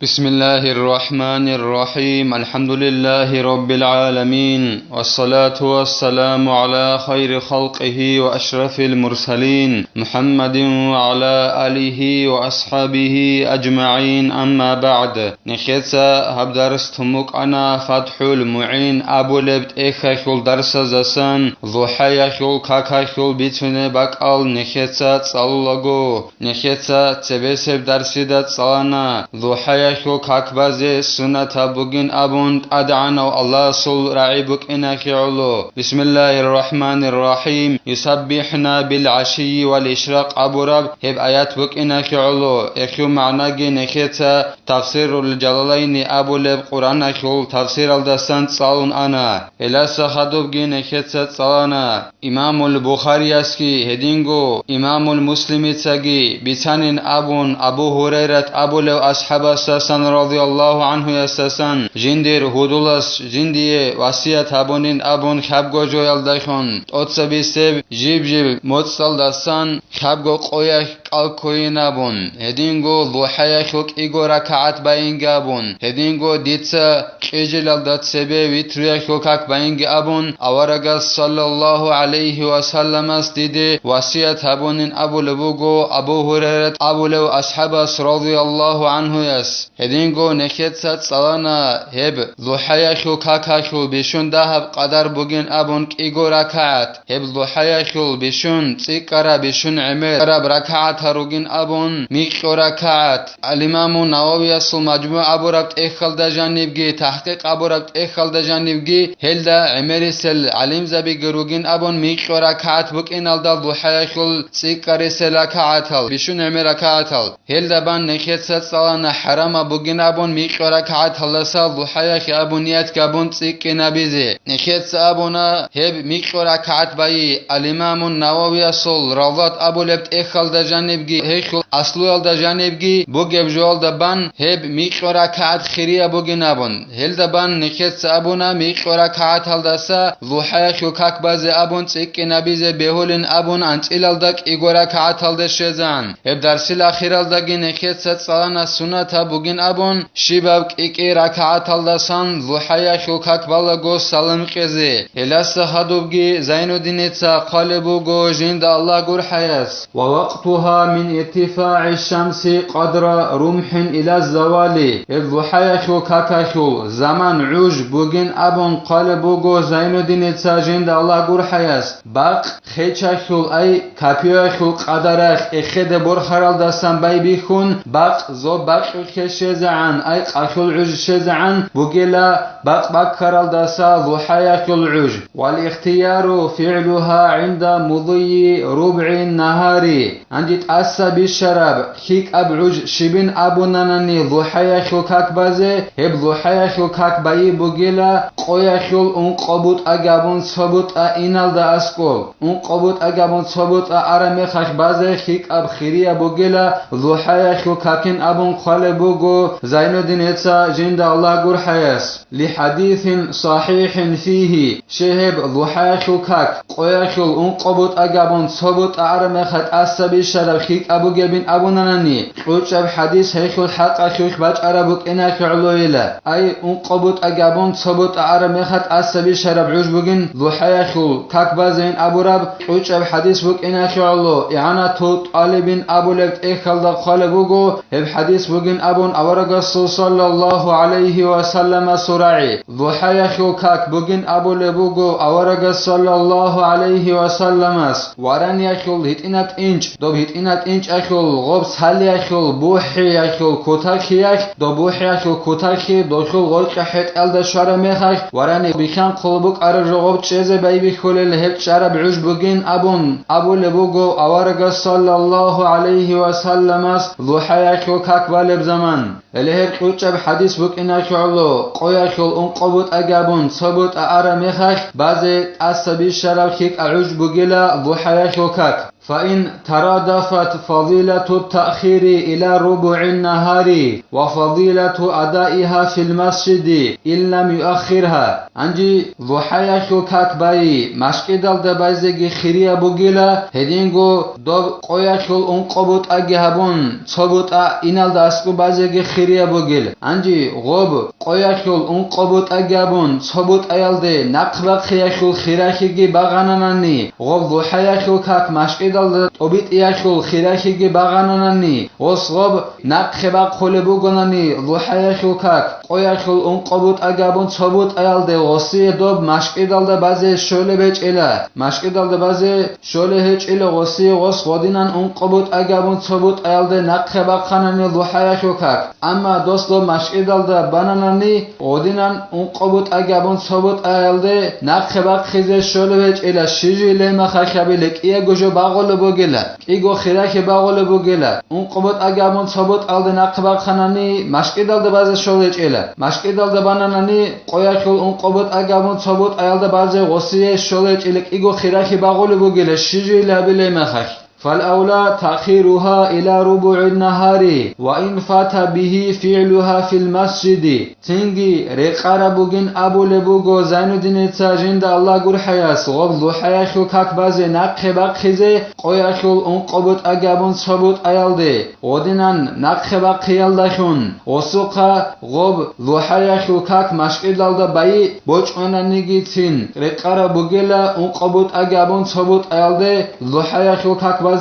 بسم الله الرحمن الرحيم الحمد لله رب العالمين والصلاة والسلام على خير خلقه وأشرف المرسلين محمد وعلى آله وأصحابه أجمعين أما بعد نخيتsa هبدرس تمك أنا فتح المعين أبو لبت إخيخول درس زسان ضحيخول كاكاخول بيتونه بقال نخيتsa تصلقو نخيتsa تبسب درسي دا تصلانا ضحيخول كاكبازي سنة بوغين أبون أدعنو الله صل رعيبك إنك علو بسم الله الرحمن الرحيم يسبحنا بالعشي والإشراق أبو رب هب آيات بك إنك علو إخيو معناقي نخيتا تفسير الجلالين أبو لب قرآن أخيو تفسير الدستان تصالون أنا إلا سخدوب جي نخيتا تصالانا إمام البخاري أسكي هدينغو إمام المسلمي تساقي بيتانين أبون أبو هريرة أبو لو أصحاب الساسان رضي الله عنه يستسان جندير هدولس جندية واسية أبونين أبون خبگو جويل دايخون أتصبي سيب جيب موتصل دستان خبگو قويخ قلقوين أبون هدينغو ضحيخوك إيغو ركعت باينگ أبون هدينغو ديتسا كيجلال دات سبي ويتريخوكاك باينگ أبون أورغا صلى الله عليه وسلم استيدي واسية أبونين أبو لبوغو أبو هريرة أبو لو أصحابس رضي الله عنه يس هدينغو نخيتسا تصالانا هب ضحيخو كاكاخو بيشون دهب قدر بوغين أبون كيغو ركعت هب ضحيخو بيشون تيكارا بيشون عمر قرب ركعت هروغين أبون ميقو ركعت الإمام النووي أصل مجموع أبو ربط إخل دا جانبگي تحقيق أبو ربط إخل دا جانبگي هل دا عمر سل علم زبي گروغين أبون ميقو ركعت بوكين الدا ضحيخو تيكاري سل ركعت هل بيشون عمر ركعت هل دا بان نخيتسا تصالانا حرام بوغين أبون ميقو ركعت هلسا ضحيخ أبونيات كابون تيكي نبيزي نخيتسا أبونا هب ميقو ركعت باي الإمام النووي أصل روضات أبو لبت إخل دا جانبگي هيخل أصلو دا جانبگي بوغب جوال دا بان هب ميقو ركعت خيريا بوغين أبون هل دا بان نخيتسا أبونا ميقو ركعت هلدسا ضحيخ يوكاك بازي أبون تيكي نبيزي بهولين أبون أنت إلال داك إيقو ركعت هلد شزان هب درسي الأخيرال داقي نخيتسا تصالانا سنة بوغين أبون شبابك إيكي ركعت هلدسان ضحيخ يوكاك بالغو سلام قزي هلاسا هدوبگي زين الدين قالبوغو جند الله قر حياس ووقتها من ارتفاع الشمس قدر رمح إلى الزوال الضحيخ كاكاخو زمان عوج بوغين أبون قالبوغو زين الدين جند الله قر حياس باق خيچاخو أي كابيوخو قدرخ إخد برخرال دستان باي بيخون باق زو باق خشزعان أي قاخل عوج شزعان بوغيلا باق كرال دسا ضحيخ العوج والاختيار فعلها عند مضي ربع النهار عندي تأسى بالشراب خيك أبعوج شبين أبونانني ضحيخ كاكبازي هب ضحيخ كاكباي بوغيلا قويخ الانقبوط أقابون صبوط إنال دا أسكول انقبوط أقابون صبوط أرمي خشبازي خيك أب خيريا بوغيلا ضحيخ كاكين أبون قالبوغو زين الدين جند الله قر حياس لحديث صحيح فيه شهب ضحيخ كاك قويخ الانقبوط أقابون صبوط أرمي خد أسبي شراب خيك أبو جبين أبو نانني قوشب حديث هيخ الحق أخيخ باج أربوك إناك علويلا أي انقبوط أقابون صبوط أرمي خد أسبي شراب عوج بوغين ضحيخ كاك بازين أبو رب قوشب حديث بوك إناك علو إعانا توت طالبين أبو لبت إخل دا خالبوغو هب حديث بوغين أبون أورغ صلى الله عليه وسلم سرعي ضحيخ كاك بوغين أبو لبوغو أورغ صلى الله عليه وسلم ورن يخل هيتينات إنش دو هيتينات إنش أخل غبس هل يخل بوحي يخل كوتاكي يخ دو بوحي يخل كوتاكي دو خل غلق حيت ألد شرم يخ ورن بيخان قلبك أرج غب تشيزي باي بيخل الهب شرب عوج بوغين أبون أبو لبوغو أورغ صلى الله عليه وسلم ضحيخ كاك بالب زمان الهب قوتشب حديث بوك إناك علو قويخ الانقبوط أقابون صبوط أرم يخ بعض أسبي شرب خيك أعوج بوغيلا ضحيخ كاك فإن ترادفت فضيلة التأخير إلى ربع النهار وفضيلة أدائها في المسجد إن لم يؤخرها أنجي ضحايا كاكباي مشكدال دبايزي خيريا بوغيلا هدينغو دو قوياكل انقبوت أجهبون صبوت إنال داسكو بازي خيريا بوغيل أنجي غوب قوياكل انقبوت أجهبون صبوت أيالدي نقبق خياكل خيراكي باغاناناني غوب ضحايا كاك مشكدال طبيت إياكل خيراكي باغاناناني وصغوب نقبق خلبوغاناني ضحايا كاك قوياكل انقبوت أجهبون صبوت أيالدي غصي دوب مشكدال دبازي شولي بيچيلا مشكدال دبازي شولي هيچيلا غصي غص غودينان انقبوت أجهبون صبوت أيالدي نقبق خاناني ضحايا كاك أما دوستو مشكدال دباناناني غودينان انقبوت أجهبون صبوت أيالدي نقبق خيزي شولي بيچيلا شيجي لما خاكابي لك إيا گوجو باغولو بوگيلا إيگو خيراكي باغولو بوگيلا انقبوت أجهبون صبوت أيالدي نقبق خاناني مشكدال دبازي شولي هيچيلا مشكدال دباناناني قوياكل انقبوت أجهبون صبوت أيالدي بازي غصي شولي هيچيلك إيگو خيراكي باغولو بوگيلا شيجي لابي لما خاك فالأولى تأخيرها إلى ربع النهار وإن فات به فعلها في المسجد تنجي رقارة بوغين أبو لبوغو زين الدين تاجند الله قر حياس غب ضحايا كاك بازي نقه بقخيزي قويا كل انقبوت أقابون صبوت أيالدي ودينان نقه بقيال دخون وسوقا غب ضحايا كاك مشكل دالدا باي بوچ انا نيجي تين رقارة بوغيلا انقبوت أقابون صبوت أيالدي ضحايا كاك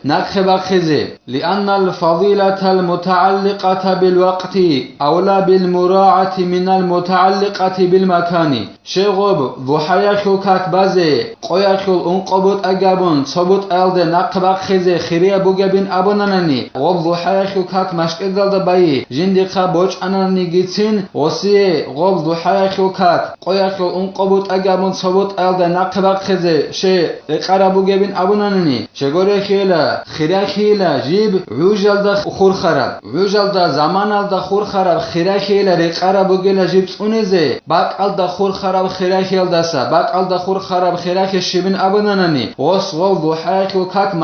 نقه خزي لأن الفضيلة المتعلقة بالوقت أولى بالمراعاة من المتعلقة بالمكان شغب ضحايا كاك بازي قويا كل انقبوت أقابون صبوت أيالدي نقه خزي خيريا بوغابين أبوناناني غب ضحايا كاك مشكل دالدا باي جندقا بوچ أناني جيتين وسي غب ضحايا كاك قويا كل انقبوت أقابون صبوت أيالدي نقه خزي شي رقارة بوغابين أبوناناني شغوري خيلا خيراكيلا جيب عوجل دا خور خراب عوجل دا زمان دا خور خراب خيراكيلا رقارة بوغيلا جيب تونيزي باق دا خور خراب خيراكيل داسا باق دا خور خراب خيراكي شبين أبناناني غص غول ضحايك وكاك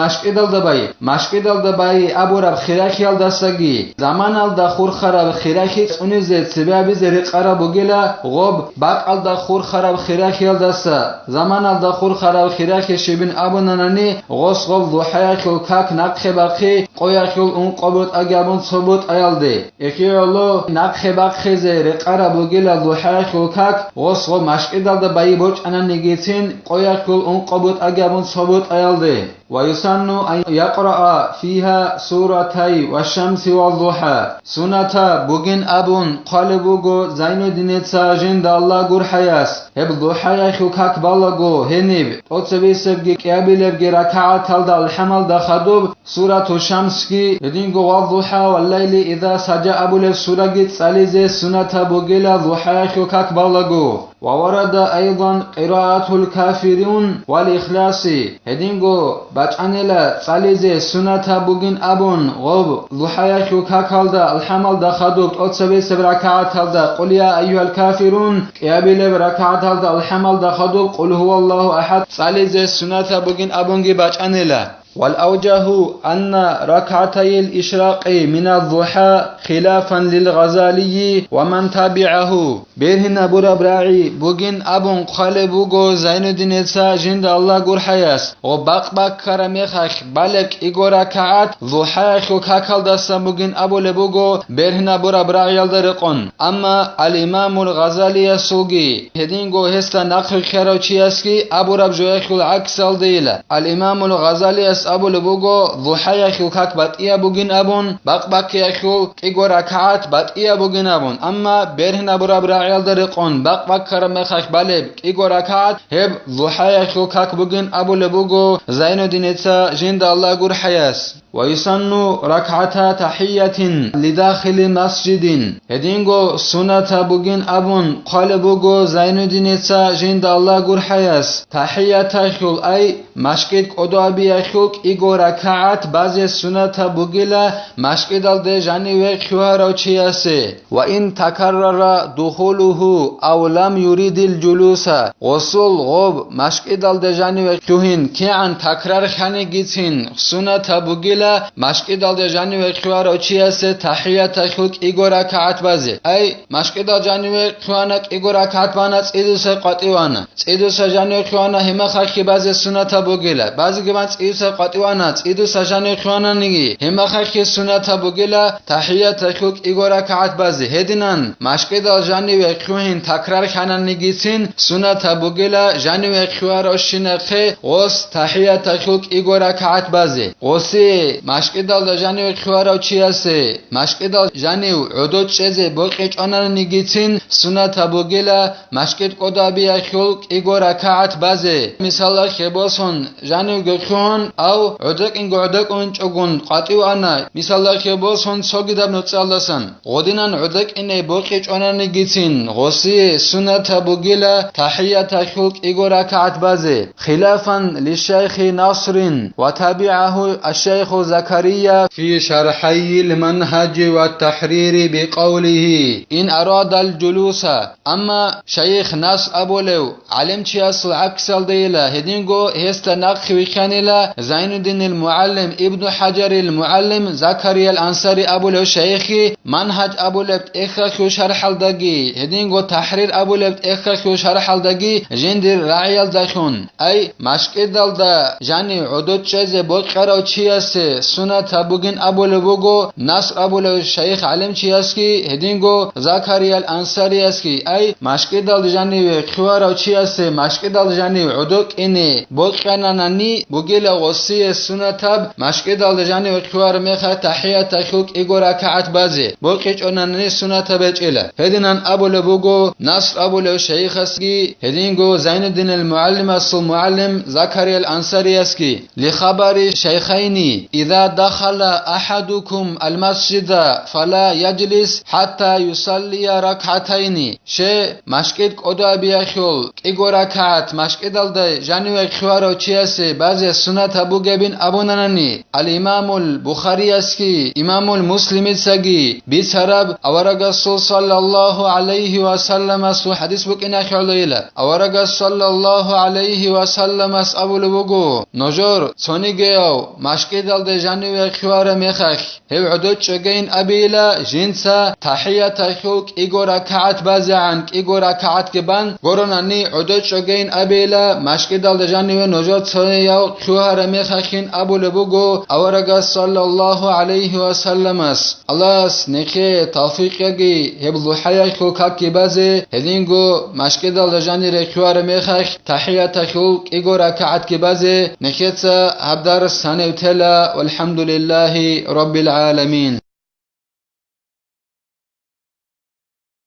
مشكدل دا باي أبو رب خيراكيل داساقي زمان دا خور خراب خيراكي تونيزي تسبابي زي رقارة بوغيلا غوب باق دا خور خراب خيراكيل داسا زمان دا خور خراب خيراكي شبين أبناناني غص غول ضحايا كاك نقه بقي قويا كل انقبوت أقابون صبوت أيالدي إخي الله نقه بقي زي رقارة بوغيلا ضحايا كاك غصغو مشكدال دا باي بوچ أنا نيجيتين قويا كل انقبوت أقابون صبوت أيالدي ويسن أن يقرأ فيها سورتي والشمس والضحى سنة بوغين أبون قالبوغو زين الدين تاجند الله قر حياس هب ضحايا كاك بالغو هنب توتسبي سبگي كابلبگي ركعات تلدا الحمل دا خدوب سورة الشمس كي يدينغو والضحى والليل إذا سجى أبو للسورة تساليزي سنة بوغيلا ضحايا كاك بالغو وورد أيضا قراءة الكافرون والإخلاص هدينغو بچانيلا تساليزي سنة بوغين أبون غوب ضحايا كاكالدا الحمل دا خدوب توتسبي سب ركعات تلدا قل يا أيها الكافرون قيابل بركعات تلدا الحمل دا خدوب قل هو الله أحد تساليزي سنة بوغين أبونغي بچانيلا والأوجه أن ركعتي الإشراق من الضحى خلافا للغزالي ومن تابعه بيرهن برابراعي بوغين أبون قالبوغو زين الدين جند الله قر حياس وباق كرميخك بالك إيغو ركعات ضحى كاكال داسا بوغين أبو لبوغو بيرهن برابراعي يلدرقون أما الإمام الغزالي السوغي هدينغو هستا نقل خيروچياسكي أبو ربجويخ العكس الديل الإمام الغزالي أبو لبوغو ضحايا كاك باتئيا بوغين أبون باق يخو إيغو ركعات باتئيا بوغين أبون أما بيرهن برابراعي درقون باق كرمخك بالب إيغو ركعات هب ضحايا كاك بوغين أبو لبوغو زين الدين جند الله قر حياس ويسن ركعتا تحية لداخل مسجد هدينغو سنة بوغين أبون قالبوغو زين الدين جند الله قر حياس تحية خل أي مشكد قدوابي خل تخوك إيغو ركعت بعض السنة بوغيلا مشكدال دي جاني وخوارو چياسي وإن تكرر دخوله أو لم يريد الجلوس غسل غوب مشكدال دي جاني وخوهن كي عن تكرار خاني گيتين سنة بوغيلا مشكدال دي جاني وخوارو چياسي تحية تخوك إيغو ركعت بازي أي مشكدال جاني وخوانك إيغو ركعت بانات إيدوس قطيوانا إيدوس جاني وخوانا هما خاكي بعض سنة بوغيلا بعض گمان إيدوس قطيوانا إيدوس جاني وخوانا نيجي هما خاكي سنة بوغيلا تحية تخوك إيغو ركعت بازي هدينان مشكدال جاني وخوهن تكرار خانان نيجيتين سنة بوغيلا جاني وخوار أشينخي غوس تحية تخوك إيغو ركعت بازي غوسي مشكدال جاني وخوار أوچياسي مشكدال جاني عدود چيزي بوغيچ آنان نيجيتين سنة بوغيلا مشكد قدابي خلق إيغو ركعت بازي مثال خباسون جاني گخون أو عدق إنغو عدق أنچوغون قطيو أنا مثال خباسون سوغداب نوتسالسان غدينان عدق إني بوغيچ آنان نيجيتين غوسي سنة بوغيلا تحية خلق إيغو ركعت بازي خلافا للشيخ ناصر وتابعه الشيخ زكريا في شرحي المنهج والتحرير بقوله إن أراد الجلوس أما شيخ ناس أبولو علم چياس العكسل ديلا هدينغو هست نقخي وخانيلا زين الدين المعلم ابن حجر المعلم زكريا الأنصاري أبولو شيخي منهج أبولو إخخ وشرح الدقي هدينغو تحرير أبولو إخخ وشرح الدقي جندر رعيال دخون أي مشكدل دا جاني عدود چيزي بوكرا وچياس سنة تبوغين أبولو بوغو ناس أبولو شيخ علم چياسكي هدينغو زكريا الأنصاري اسكي أي مشكدل جاني خوارا چياسي مشكدل جاني عدوك إني بوكراناني بوغيلا غصي سنة تب مشكدل جاني خوار ميخا تحية تخوك إيغو ركعت بازي بوكيچ أناني سنة تبج إلا هدينان أبولو بوغو ناس أبولو شيخ اسكي هدينغو زين الدين المعلم أصل معلم زكريا الأنصاري اسكي لخبر شيخين إذا دخل أحدكم المسجد فلا يجلس حتى يصلي ركعتين شي مشكد قدا بيخول إيغو ركعت مشكدل ده جاني خوارو چياسي بعض سنة أبو جبين أبو ناني الإمام البخاري اسكي إمام المسلم سجي بسرب أورغ صلى الله عليه وسلم سو حديث بكنا خليلا أورغ صلى الله عليه وسلم اس أبو لبوغو نجور سوني جيو مشكدل ده جاني خوار ميخخ هو عدود چگين أبيلا جنسا تحية تخوك إيغو ركعت بازعنك إيغو ركعت كبان غورناني عدود چگين أبيلا مشكدل ده جاني نجور سوني يو خوار ميخخين أبو لبوغو أورغ صلى الله عليه وسلم اس الله نخي توفيق يجي هبلو حيا خوكا كبازي هدينغو مشكدل ده جاني ركوار ميخخ تحية تخوك إيغو ركعت كبازي نخيتsa هبدار السنة وتلا والحمد لله رب العالمين.